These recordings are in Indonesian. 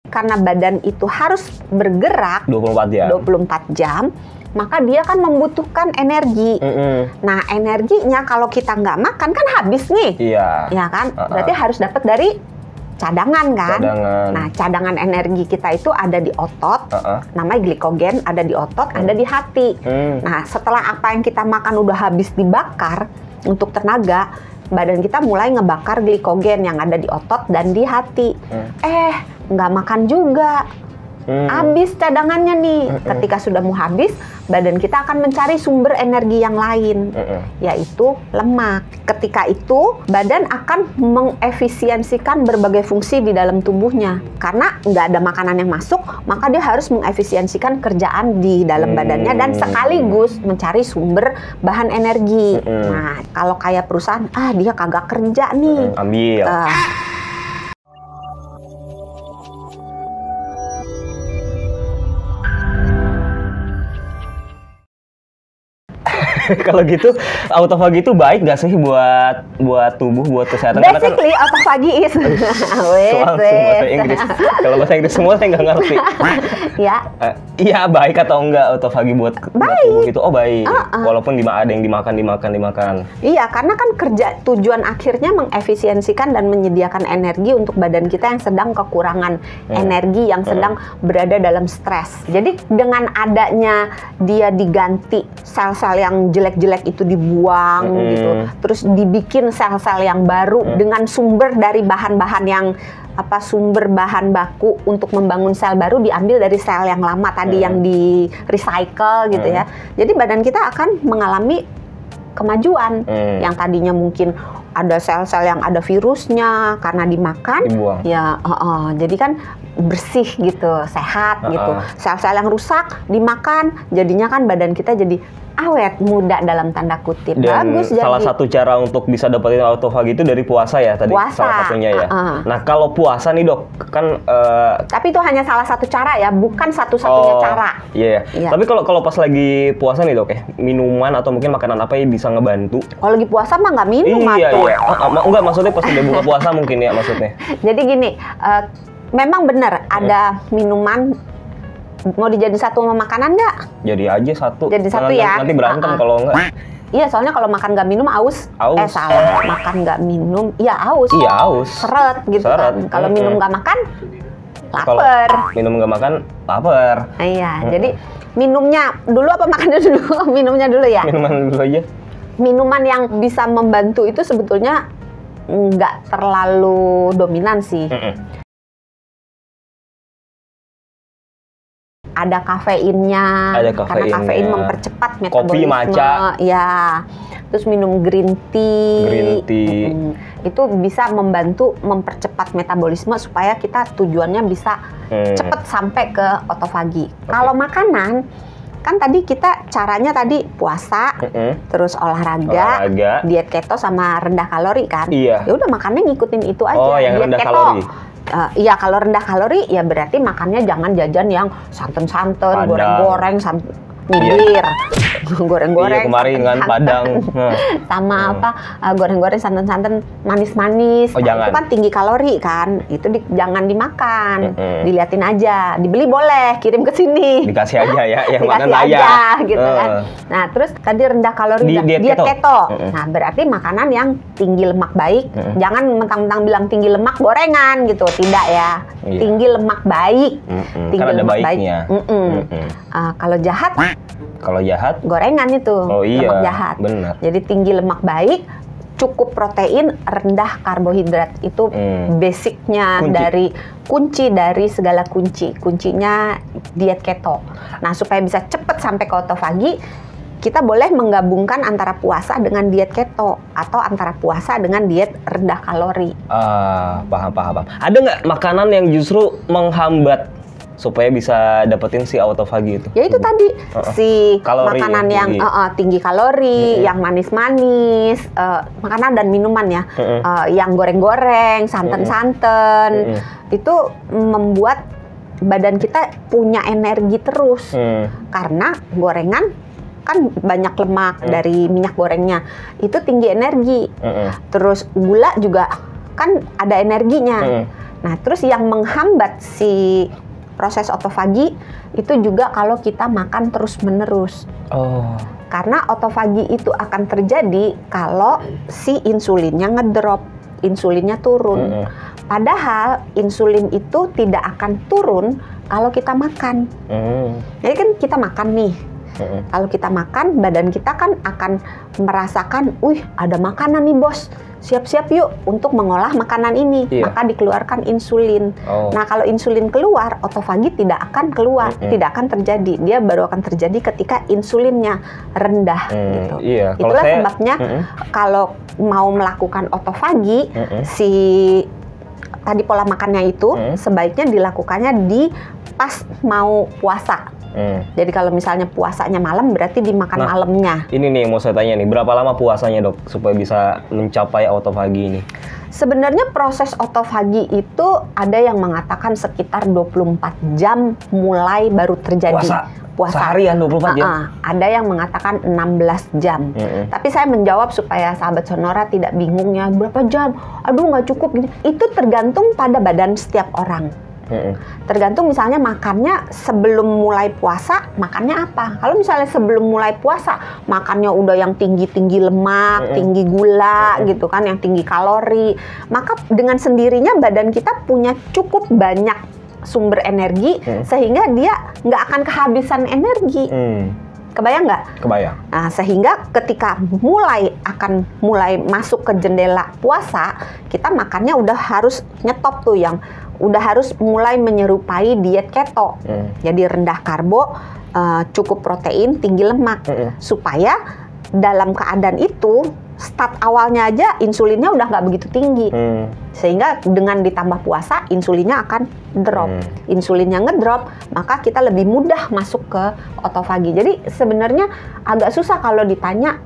karena badan itu harus bergerak 24 jam. 24 jam, maka dia kan membutuhkan energi. Nah, energinya kalau kita nggak makan kan habis nih. Iya. Ya kan? Berarti harus dapat dari cadangan kan? Cadangan. Nah, cadangan energi kita itu ada di otot, namanya glikogen, ada di otot, ada di hati. Nah, setelah apa yang kita makan udah habis dibakar untuk tenaga, badan kita mulai ngebakar glikogen yang ada di otot dan di hati. Nggak makan juga. Habis cadangannya nih. Ketika sudah mau habis, badan kita akan mencari sumber energi yang lain, yaitu lemak. Ketika itu, badan akan mengefisiensikan berbagai fungsi di dalam tubuhnya. Karena nggak ada makanan yang masuk, maka dia harus mengefisiensikan kerjaan di dalam badannya dan sekaligus mencari sumber bahan energi. Nah, kalau kayak perusahaan, dia kagak kerja nih. Ambil. Kalau gitu, autofagi itu baik nggak sih buat tubuh, buat kesehatan? Basically, autofagi is bahasa Inggris. Kalau bahasa Inggris semua saya nggak ngerti. Ya. Iya, baik atau enggak autofagi buat tubuh gitu? Oh, baik. Walaupun ada yang dimakan. Iya, karena kan tujuan akhirnya mengefisiensikan dan menyediakan energi untuk badan kita yang sedang kekurangan energi, yang sedang berada dalam stres. Jadi dengan adanya dia diganti sel-sel yang jelek-jelek itu dibuang gitu, terus dibikin sel-sel yang baru dengan sumber dari bahan-bahan yang sumber bahan baku untuk membangun sel baru diambil dari sel yang lama tadi yang di recycle gitu ya. Jadi badan kita akan mengalami kemajuan yang tadinya mungkin ada sel-sel yang ada virusnya karena dimakan, dibuang. Ya, jadi kan bersih gitu, sehat gitu. Sel-sel yang rusak dimakan, jadinya kan badan kita jadi awet muda dalam tanda kutip. Dan bagus. Salah jadi satu cara untuk bisa dapetin autofagi itu dari puasa ya tadi. Puasa. Salah satunya ya. Nah kalau puasa nih dok, kan tapi itu hanya salah satu cara ya, bukan satu-satunya cara. Iya. Tapi kalau pas lagi puasa nih dok, minuman atau mungkin makanan apa yang bisa ngebantu? Kalau lagi puasa mah nggak minum. Iya. Enggak, maksudnya pas udah buka puasa mungkin ya maksudnya. Jadi gini, memang benar ada minuman. Mau dijadiin satu sama makanan nggak? Jadi aja satu. Jadi satu ya. Nanti berantem kalau nggak. Iya, soalnya kalau makan nggak minum aus. Salah. Makan nggak minum, ya aus. Iya, aus. Seret gitu kan. Kalau minum nggak makan, lapar. Minum nggak makan, lapar. Iya, jadi minumnya dulu apa makannya dulu? Minumnya dulu ya? Minuman dulu aja. Minuman yang bisa membantu itu sebetulnya nggak terlalu dominan sih. Ada kafeinnya, karena kafein mempercepat metabolisme. Kopi, matcha. Ya, terus minum green tea. Itu bisa membantu mempercepat metabolisme supaya kita tujuannya bisa cepat sampai ke autofagi. Kalau makanan, kan tadi kita caranya tadi puasa, terus olahraga, diet keto sama rendah kalori kan. Iya. Ya udah makannya ngikutin itu aja. Oh, yang diet rendah keto. kalori. Iya, kalau rendah kalori ya berarti makannya jangan jajan yang santan-santan, goreng-goreng, nyindir, goreng-goreng. Iya, kemarin kan Padang. Sama goreng-goreng santan-santan manis-manis. Oh, jangan. Itu kan tinggi kalori kan. Itu jangan dimakan. Diliatin aja. Dibeli boleh, kirim ke sini. Dikasih aja ya, yang dikasih makan aja aja. Gitu kan. Nah, terus tadi rendah kalori diet keto. Nah, berarti makanan yang tinggi lemak baik. Jangan mentang-mentang bilang tinggi lemak gorengan gitu. Tidak ya. Iya. Tinggi lemak baik. Tinggi kan ada lemak baiknya. Kalau jahat gorengan itu. Oh iya, lemak jahat. Benar. Jadi tinggi lemak baik, cukup protein, rendah karbohidrat. Itu basicnya kunci dari segala kuncinya diet keto. Nah, supaya bisa cepat sampai ke autofagi, kita boleh menggabungkan antara puasa dengan diet keto atau antara puasa dengan diet rendah kalori. Paham. Ada nggak makanan yang justru menghambat supaya bisa dapetin si autofagi itu? Ya itu tadi si kalori, makanan yang tinggi kalori, yang manis-manis, makanan dan minuman ya, yang goreng-goreng, santan-santan, itu membuat badan kita punya energi terus, karena gorengan kan banyak lemak dari minyak gorengnya, itu tinggi energi. Terus gula juga kan ada energinya. Nah, terus yang menghambat si proses otofagi itu juga kalau kita makan terus-menerus. Karena otofagi itu akan terjadi kalau si insulinnya ngedrop, insulinnya turun. Padahal insulin itu tidak akan turun kalau kita makan. Jadi kan kita makan nih. Kalau kita makan, badan kita kan akan merasakan, wih ada makanan nih bos, siap-siap yuk untuk mengolah makanan ini. Maka dikeluarkan insulin. Nah kalau insulin keluar, otofagi tidak akan keluar, tidak akan terjadi. Dia baru akan terjadi ketika insulinnya rendah. Gitu. Itulah sebabnya kalau mau melakukan otofagi, si tadi pola makannya itu sebaiknya dilakukannya di pas mau puasa. Jadi kalau misalnya puasanya malam berarti dimakan malamnya. Ini nih mau saya tanya nih, berapa lama puasanya dok supaya bisa mencapai otofagi ini? Sebenarnya proses otofagi itu ada yang mengatakan sekitar 24 jam mulai baru terjadi. Puasa seharian 24 jam? Ada yang mengatakan 16 jam. Tapi saya menjawab supaya sahabat Sonora tidak bingung ya, berapa jam? Aduh nggak cukup. Itu tergantung pada badan setiap orang. Tergantung misalnya makannya sebelum mulai puasa makannya apa. Kalau misalnya sebelum mulai puasa makannya udah yang tinggi-tinggi lemak, tinggi gula gitu kan, yang tinggi kalori, maka dengan sendirinya badan kita punya cukup banyak sumber energi sehingga dia nggak akan kehabisan energi. Kebayang nggak? Kebayang. Nah, sehingga ketika mulai masuk ke jendela puasa, kita makannya udah harus nyetop tuh, yang udah harus mulai menyerupai diet keto. Jadi rendah karbo, cukup protein, tinggi lemak. Supaya dalam keadaan itu, start awalnya aja insulinnya udah nggak begitu tinggi. Sehingga dengan ditambah puasa, insulinnya akan drop. Insulinnya ngedrop, maka kita lebih mudah masuk ke otofagi. Jadi sebenarnya agak susah kalau ditanya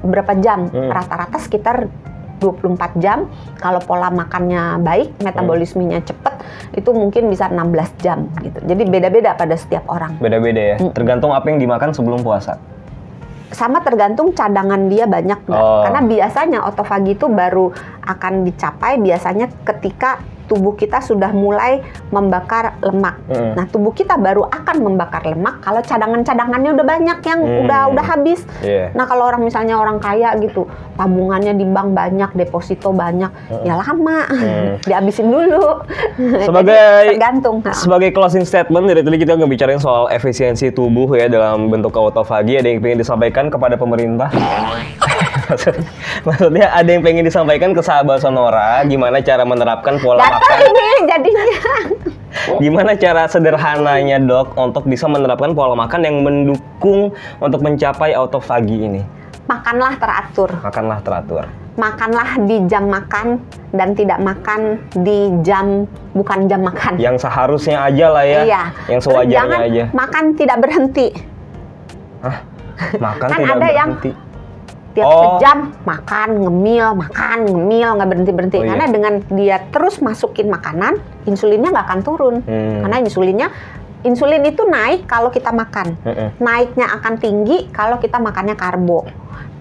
berapa jam. Rata-rata sekitar 24 jam. Kalau pola makannya baik, metabolismenya cepet, itu mungkin bisa 16 jam gitu. Jadi beda-beda pada setiap orang. Beda-beda ya? Tergantung apa yang dimakan sebelum puasa? Sama tergantung cadangan dia banyak nggak. Karena biasanya otofagi itu baru akan dicapai biasanya ketika tubuh kita sudah mulai membakar lemak. Nah, tubuh kita baru akan membakar lemak kalau cadangan-cadangannya udah banyak yang udah habis. Nah, kalau orang misalnya orang kaya gitu, tabungannya di bank banyak, deposito banyak, ya lama dihabisin dulu. Tergantung. Sebagai closing statement dari tadi kita ngebicarain soal efisiensi tubuh ya dalam bentuk otofagi. Ada yang pengen disampaikan kepada pemerintah? Maksudnya ada yang pengen disampaikan ke sahabat Sonora gimana cara menerapkan pola makan ini jadinya. Gimana cara sederhananya dok untuk bisa menerapkan pola makan yang mendukung untuk mencapai otofagi ini? Makanlah teratur. Makanlah teratur. Makanlah di jam makan dan tidak makan di jam bukan jam makan. Yang seharusnya aja lah ya. Iya. Yang sewajarnya jangan aja. Makan tidak berhenti. Hah? Makan kan tidak ada berhenti. Tiap sejam makan, ngemil, nggak berhenti-berhenti. Karena dengan dia terus masukin makanan, insulinnya nggak akan turun. Karena insulin itu naik kalau kita makan. Naiknya akan tinggi kalau kita makannya karbo.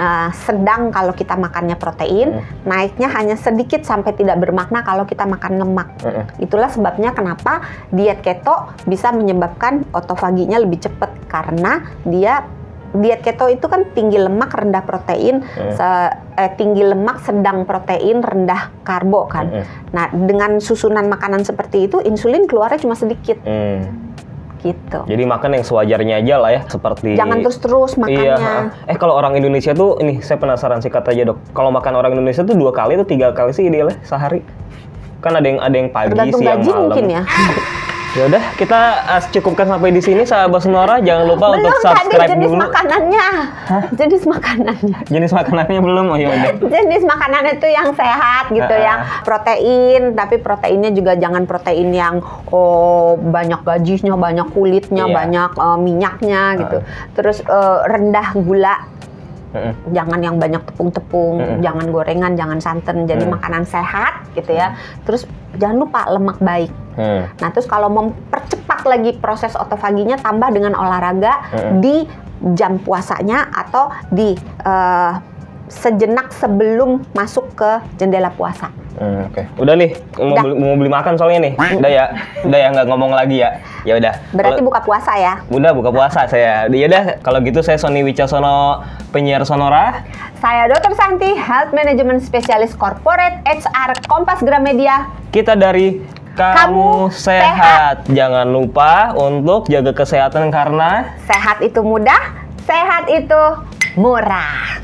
Nah, sedang kalau kita makannya protein, naiknya hanya sedikit sampai tidak bermakna kalau kita makan lemak. Itulah sebabnya kenapa diet keto bisa menyebabkan otofaginya lebih cepat. Karena diet keto itu kan tinggi lemak, rendah protein, tinggi lemak, sedang protein, rendah karbo kan. Nah, dengan susunan makanan seperti itu, insulin keluarnya cuma sedikit. Gitu. Jadi makan yang sewajarnya aja lah ya, seperti jangan terus-terus makannya. Iya. Kalau orang Indonesia tuh, ini saya penasaran sih kata aja dok. Kalau makan orang Indonesia tuh 2 kali atau 3 kali sih idealnya sehari? Kan ada yang pagi, tergantung siang, gaji malam. Mungkin ya. Ya udah, kita cukupkan sampai di sini sahabat Sonora. Jangan lupa untuk subscribe jenis dulu. Makanannya. Jenis makanannya. Jenis makanannya belum? Oh ya udah. Jenis makanan itu yang sehat gitu, yang protein, tapi proteinnya juga jangan protein yang banyak gajinya, banyak kulitnya, banyak minyaknya gitu. Terus rendah gula. Jangan yang banyak tepung-tepung, jangan gorengan, jangan santan. Jadi makanan sehat gitu ya. Terus jangan lupa lemak baik. Nah, terus kalau mempercepat lagi proses otofaginya, tambah dengan olahraga di jam puasanya atau di sejenak sebelum masuk ke jendela puasa. Oke. Udah nih, mau beli makan soalnya nih. Udah ya nggak ngomong lagi ya. Ya udah. Berarti buka puasa ya? Udah buka puasa saya. Ya udah, kalau gitu saya Sony Wicaksono, penyiar Sonora. Saya Dr. Santi, Health Management Specialist Corporate HR Kompas Gramedia. Kita dari Kamu Sehat. Jangan lupa untuk jaga kesehatan karena sehat itu mudah, sehat itu murah.